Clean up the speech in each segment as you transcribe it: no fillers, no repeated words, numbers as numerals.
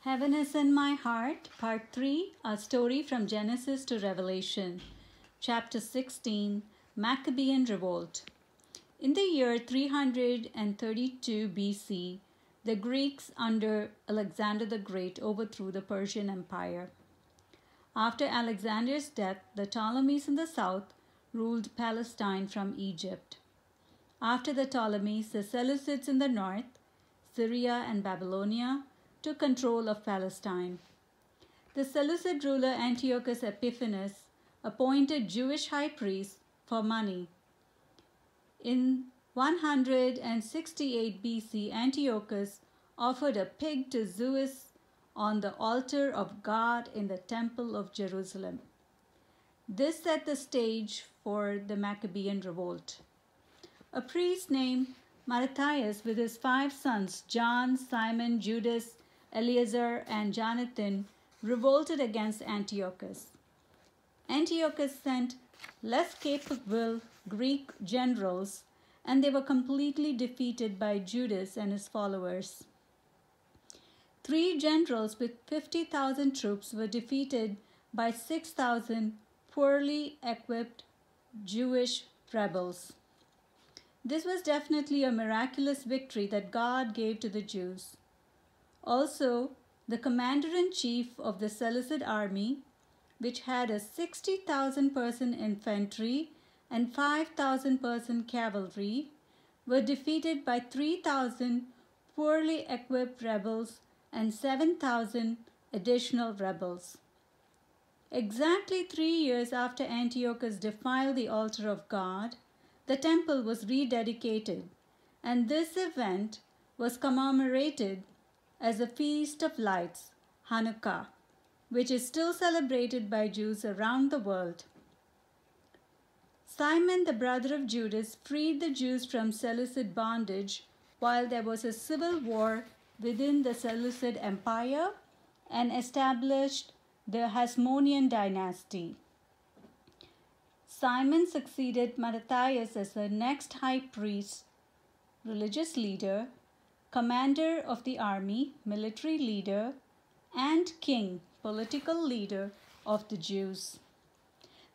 Heaven is in My Heart, Part 3, a story from Genesis to Revelation. Chapter 16, Maccabean Revolt. In the year 332 BC, the Greeks under Alexander the Great overthrew the Persian Empire. After Alexander's death, the Ptolemies in the south ruled Palestine from Egypt. After the Ptolemies, the Seleucids in the north, Syria and Babylonia, took control of Palestine. The Seleucid ruler Antiochus Epiphanes appointed Jewish high priests for money. In 168 BC, Antiochus offered a pig to Zeus on the altar of God in the Temple of Jerusalem. This set the stage for the Maccabean Revolt. A priest named Matthias with his 5 sons, John, Simon, Judas, Eleazar, and Jonathan, revolted against Antiochus. Antiochus sent less capable Greek generals, and they were completely defeated by Judas and his followers. 3 generals with 50,000 troops were defeated by 6,000 poorly equipped Jewish rebels. This was definitely a miraculous victory that God gave to the Jews. Also, the commander-in-chief of the Seleucid army, which had a 60,000-person infantry and 5,000-person cavalry, were defeated by 3,000 poorly equipped rebels and 7,000 additional rebels. Exactly 3 years after Antiochus defiled the altar of God, the temple was rededicated, and this event was commemorated as a Feast of Lights, Hanukkah, which is still celebrated by Jews around the world. Simon, the brother of Judas, freed the Jews from Seleucid bondage while there was a civil war within the Seleucid Empire and established the Hasmonean dynasty. Simon succeeded Matthias as the next high priest, religious leader, commander of the army, military leader, and king, political leader of the Jews.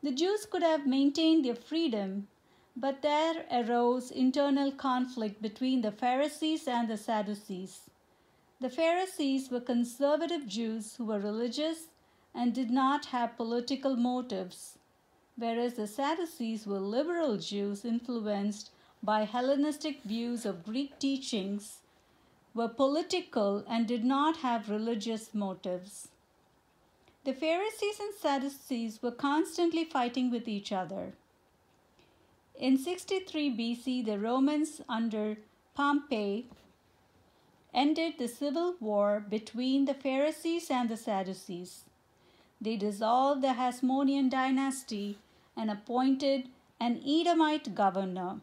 The Jews could have maintained their freedom, but there arose internal conflict between the Pharisees and the Sadducees. The Pharisees were conservative Jews who were religious and did not have political motives, whereas the Sadducees were liberal Jews influenced by Hellenistic views of Greek teachings, were political and did not have religious motives. The Pharisees and Sadducees were constantly fighting with each other. In 63 BC, the Romans under Pompey ended the civil war between the Pharisees and the Sadducees. They dissolved the Hasmonean dynasty and appointed an Edomite governor,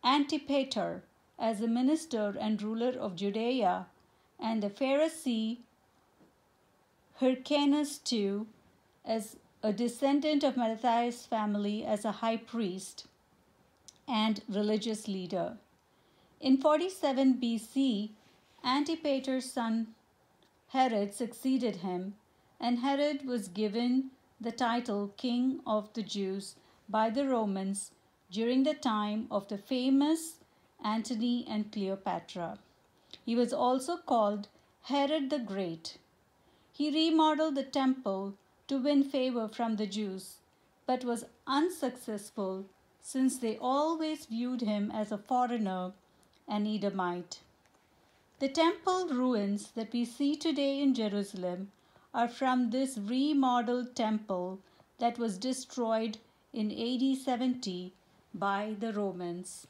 Antipater, as a minister and ruler of Judea, and the Pharisee Hyrcanus II, as a descendant of Matthias' family, as a high priest and religious leader. In 47 BC, Antipater's son Herod succeeded him, and Herod was given the title King of the Jews by the Romans during the time of the famous Antony and Cleopatra. He was also called Herod the Great. He remodeled the temple to win favor from the Jews, but was unsuccessful since they always viewed him as a foreigner, an Edomite. The temple ruins that we see today in Jerusalem are from this remodeled temple that was destroyed in AD 70 by the Romans.